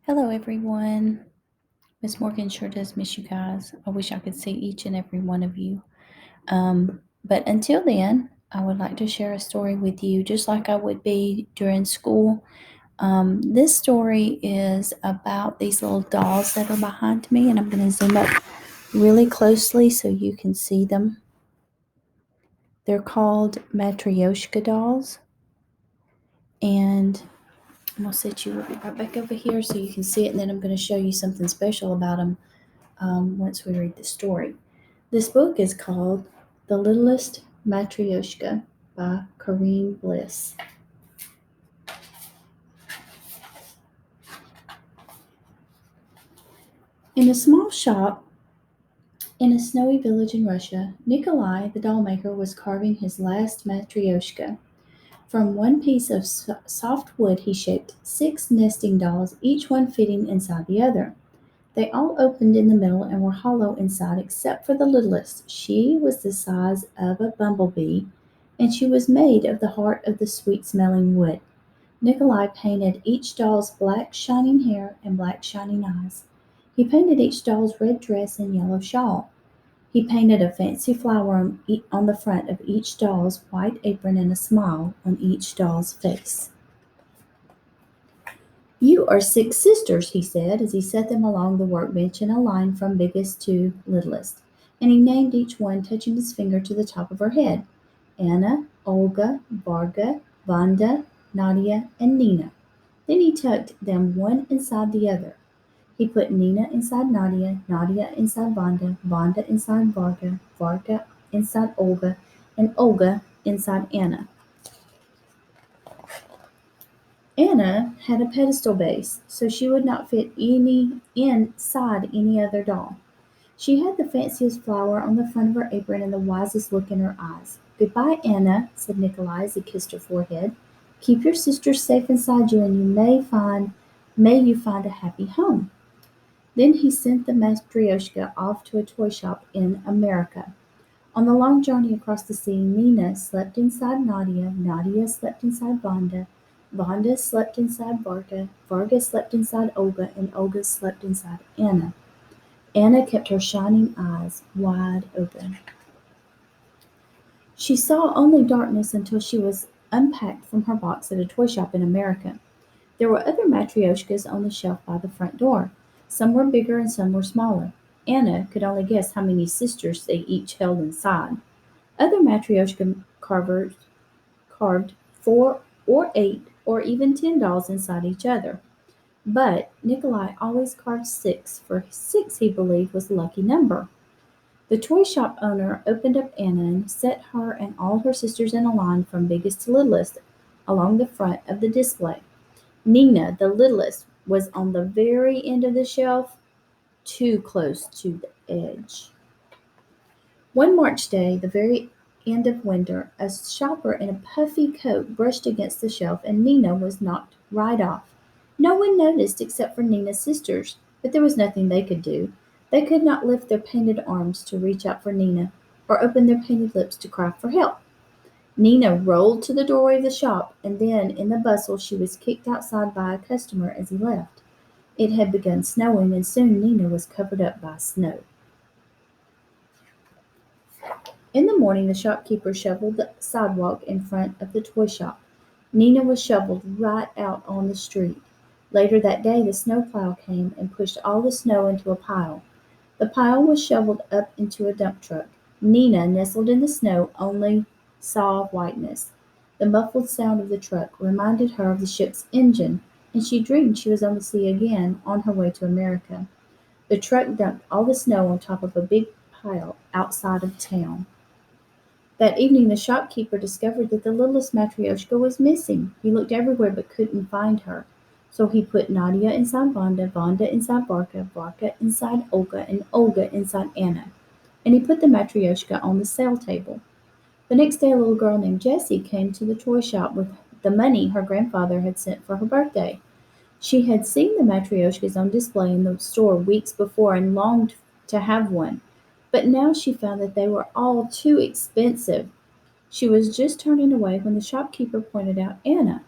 Hello, everyone. Miss Morgan sure does miss you guys. I wish I could see each and every one of you. But until then, I would like to share a story with you, just like I would be during school. This story is about these little dolls that are behind me, and I'm going to zoom up really closely so you can see them. They're called Matryoshka dolls, and I'm going to set you right back over here so you can see it, and then I'm going to show you something special about them once we read the story. This book is called The Littlest Matryoshka by Corinne Bliss. In a small shop in a snowy village in Russia, Nikolai, the doll maker, was carving his last Matryoshka. From one piece of soft wood, he shaped 6 nesting dolls, each one fitting inside the other. They all opened in the middle and were hollow inside except for the littlest. She was the size of a bumblebee, and she was made of the heart of the sweet-smelling wood. Nikolai painted each doll's black shining hair and black shining eyes. He painted each doll's red dress and yellow shawl. He painted a fancy flower on the front of each doll's white apron and a smile on each doll's face. "You are 6 sisters," he said, as he set them along the workbench in a line from biggest to littlest, and he named each one, touching his finger to the top of her head: Anna, Olga, Varga, Vanda, Nadia, and Nina. Then he tucked them one inside the other. He put Nina inside Nadia, Nadia inside Vanda, Vanda inside Varga, Varga inside Olga, and Olga inside Anna. Anna had a pedestal base, so she would not fit inside any other doll. She had the fanciest flower on the front of her apron and the wisest look in her eyes. "Goodbye, Anna," said Nikolai as he kissed her forehead. "Keep your sisters safe inside you, and may you find a happy home." Then he sent the Matryoshka off to a toy shop in America. On the long journey across the sea, Nina slept inside Nadia, Nadia slept inside Vanda, Vanda slept inside Varga, Varga slept inside Olga, and Olga slept inside Anna. Anna kept her shining eyes wide open. She saw only darkness until she was unpacked from her box at a toy shop in America. There were other Matryoshkas on the shelf by the front door. Some were bigger and some were smaller. Anna could only guess how many sisters they each held inside. Other Matryoshka carvers carved 4 or 8 or even 10 dolls inside each other. But Nikolai always carved 6, for 6 he believed was a lucky number. The toy shop owner opened up Anna and set her and all her sisters in a line from biggest to littlest along the front of the display. Nina, the littlest, was on the very end of the shelf, too close to the edge. One March day, the very end of winter, a shopper in a puffy coat brushed against the shelf, and Nina was knocked right off. No one noticed except for Nina's sisters, but there was nothing they could do. They could not lift their painted arms to reach out for Nina, or open their painted lips to cry for help. Nina rolled to the doorway of the shop, and then, in the bustle, she was kicked outside by a customer as he left. It had begun snowing, and soon Nina was covered up by snow. In the morning the shopkeeper shoveled the sidewalk in front of the toy shop. Nina was shoveled right out on the street. Later that day the snowplow came and pushed all the snow into a pile. The pile was shoveled up into a dump truck. Nina, nestled in the snow, only saw whiteness. The muffled sound of the truck reminded her of the ship's engine, and she dreamed she was on the sea again, on her way to America. The truck dumped all the snow on top of a big pile outside of town. That evening the shopkeeper discovered that the littlest Matryoshka was missing. He looked everywhere but couldn't find her. So he put Nadia inside Vanda, Vanda inside Varka, Varka inside Olga, and Olga inside Anna. And he put the Matryoshka on the sale table. The next day a little girl named Jessie came to the toy shop with the money her grandfather had sent for her birthday. She had seen the Matryoshkas on display in the store weeks before and longed to have one. But now she found that they were all too expensive. She was just turning away when the shopkeeper pointed out Anna.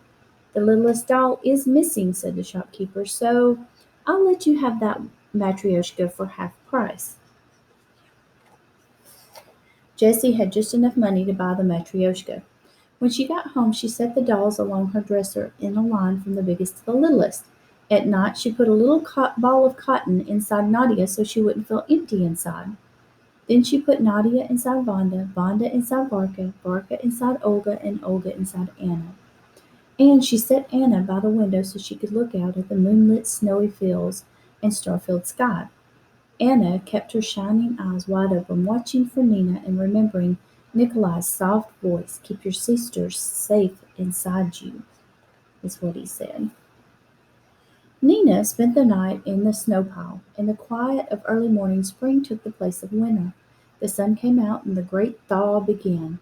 "The littlest doll is missing," said the shopkeeper, "so I'll let you have that Matryoshka for half price." Jessie had just enough money to buy the Matryoshka. When she got home, she set the dolls along her dresser in a line from the biggest to the littlest. At night, she put a little ball of cotton inside Nadia so she wouldn't feel empty inside. Then she put Nadia inside Vanda, Vanda inside Varka, Varka inside Olga, and Olga inside Anna. And she set Anna by the window so she could look out at the moonlit snowy fields and star-filled sky. Anna kept her shining eyes wide open, watching for Nina and remembering Nikolai's soft voice. "Keep your sisters safe inside you," is what he said. Nina spent the night in the snow pile. In the quiet of early morning, spring took the place of winter. The sun came out and the great thaw began.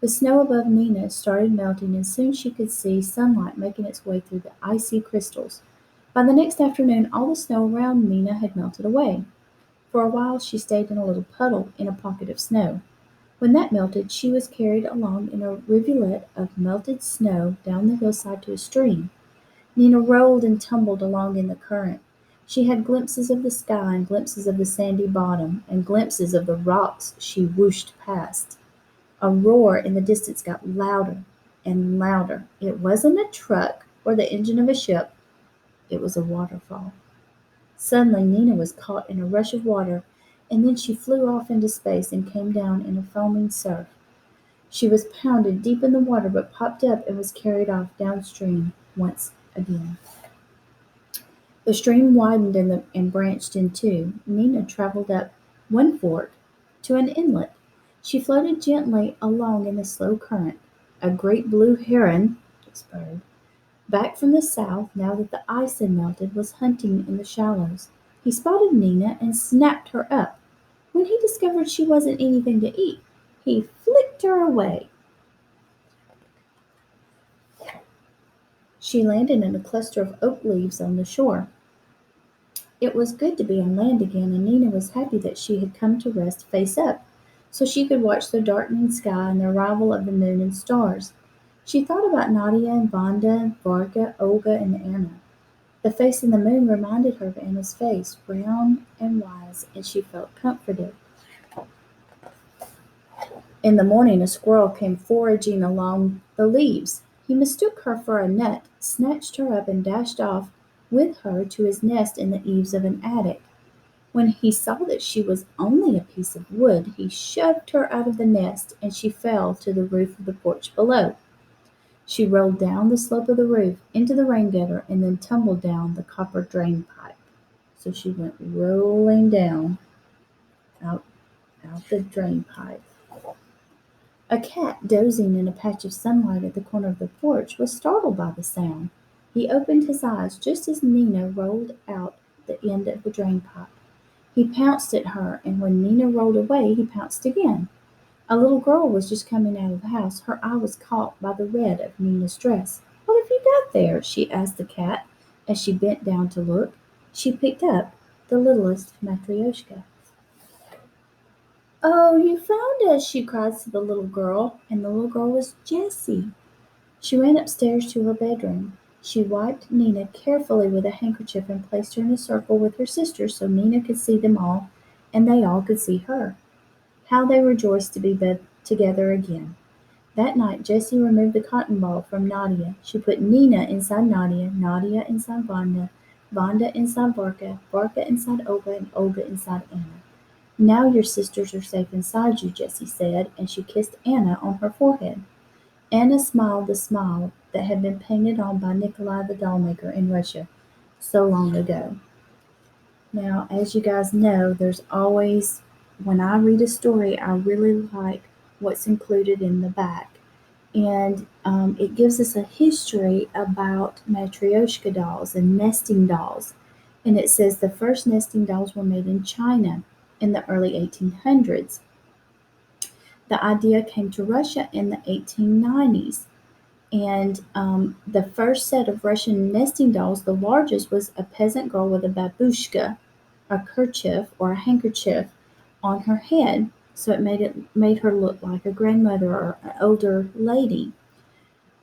The snow above Nina started melting, and soon she could see sunlight making its way through the icy crystals. By the next afternoon, all the snow around Nina had melted away. For a while she stayed in a little puddle in a pocket of snow. When that melted, she was carried along in a rivulet of melted snow down the hillside to a stream. Nina rolled and tumbled along in the current. She had glimpses of the sky and glimpses of the sandy bottom and glimpses of the rocks she whooshed past. A roar in the distance got louder and louder. It wasn't a truck or the engine of a ship. It was a waterfall. Suddenly Nina was caught in a rush of water, and then she flew off into space and came down in a foaming surf. She was pounded deep in the water, but popped up and was carried off downstream once again. The stream widened and branched in two. Nina traveled up one fork to an inlet. She floated gently along in the slow current. A great blue heron, this bird, back from the south, now that the ice had melted, was hunting in the shallows. He spotted Nina and snapped her up. When he discovered she wasn't anything to eat, he flicked her away. She landed in a cluster of oak leaves on the shore. It was good to be on land again, and Nina was happy that she had come to rest face up, so she could watch the darkening sky and the arrival of the moon and stars. She thought about Nadia and Vanda, Varga, Olga, and Anna. The face in the moon reminded her of Anna's face, brown and wise, and she felt comforted. In the morning a squirrel came foraging along the leaves. He mistook her for a nut, snatched her up, and dashed off with her to his nest in the eaves of an attic. When he saw that she was only a piece of wood, he shoved her out of the nest, and she fell to the roof of the porch below. She rolled down the slope of the roof into the rain gutter and then tumbled down the copper drain pipe. So she went rolling down out, out the drain pipe. A cat dozing in a patch of sunlight at the corner of the porch was startled by the sound. He opened his eyes just as Nina rolled out the end of the drain pipe. He pounced at her, and when Nina rolled away, he pounced again. A little girl was just coming out of the house. Her eye was caught by the red of Nina's dress. "What have you got there?" she asked the cat as she bent down to look. She picked up the littlest Matryoshka. "Oh, you found us!" she cried to the little girl, and the little girl was Jessie. She ran upstairs to her bedroom. She wiped Nina carefully with a handkerchief and placed her in a circle with her sisters so Nina could see them all and they all could see her. How they rejoiced to be together again. That night Jessie removed the cotton ball from Nadia. She put Nina inside Nadia, Nadia inside Vanda, Vanda inside Varka, Varka inside Olga, and Olga inside Anna. "Now your sisters are safe inside you," Jessie said, and she kissed Anna on her forehead. Anna smiled the smile that had been painted on by Nikolai the dollmaker in Russia so long ago. Now, as you guys know, there's always, when I read a story, I really like what's included in the back. And it gives us a history about Matryoshka dolls and nesting dolls. And it says the first nesting dolls were made in China in the early 1800s. The idea came to Russia in the 1890s. And the first set of Russian nesting dolls, the largest, was a peasant girl with a babushka, a kerchief or a handkerchief on her head, so it made her look like a grandmother or an older lady.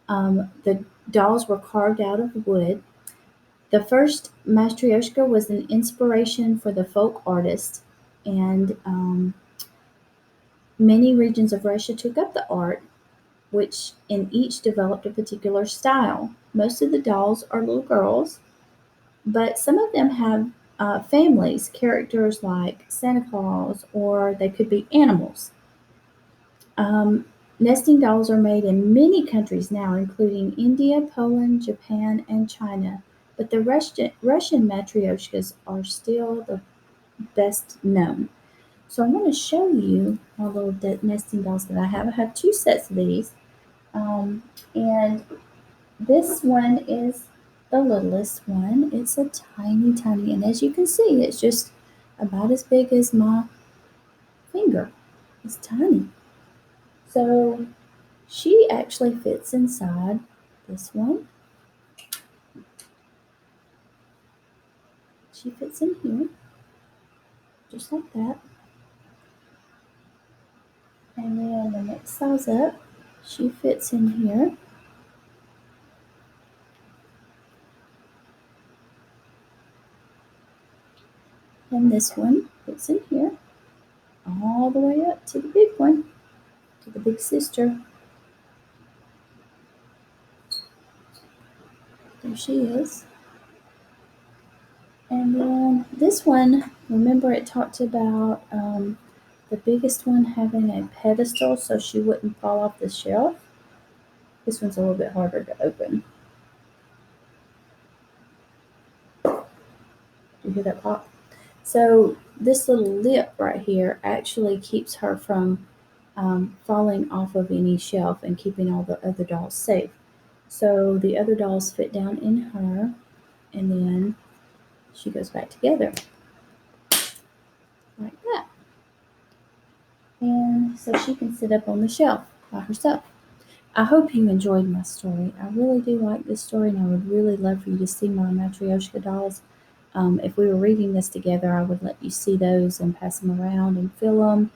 The dolls were carved out of wood, The first Matryoshka was an inspiration for the folk artist, and many regions of Russia took up the art, which in each developed a particular style. Most of the dolls are little girls, but some of them have families, characters like Santa Claus, or they could be animals. Um, Nesting dolls are made in many countries now, including India, Poland, Japan, and China. But the Russian matryoshkas are still the best known. So I'm going to show you my little nesting dolls that I have. I have two sets of these. And this one is the littlest one. It's a tiny, tiny, and as you can see, it's just about as big as my finger. It's tiny. So she actually fits inside this one. She fits in here, just like that. And then the next size up, she fits in here. And this one fits in here, all the way up to the big one, to the big sister. There she is. And then this one, remember it talked about the biggest one having a pedestal so she wouldn't fall off the shelf. This one's a little bit harder to open. Do you hear that pop? So this little lip right here actually keeps her from falling off of any shelf and keeping all the other dolls safe. So the other dolls fit down in her, and then she goes back together like that. And so she can sit up on the shelf by herself. I hope you enjoyed my story. I really do like this story, and I would really love for you to see my Matryoshka dolls. If we were reading this together, I would let you see those and pass them around and feel them.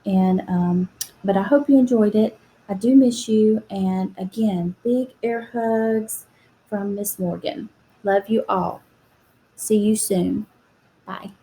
And but I hope you enjoyed it. I do miss you, and again, big air hugs from Miss Morgan. Love you all. See you soon. Bye.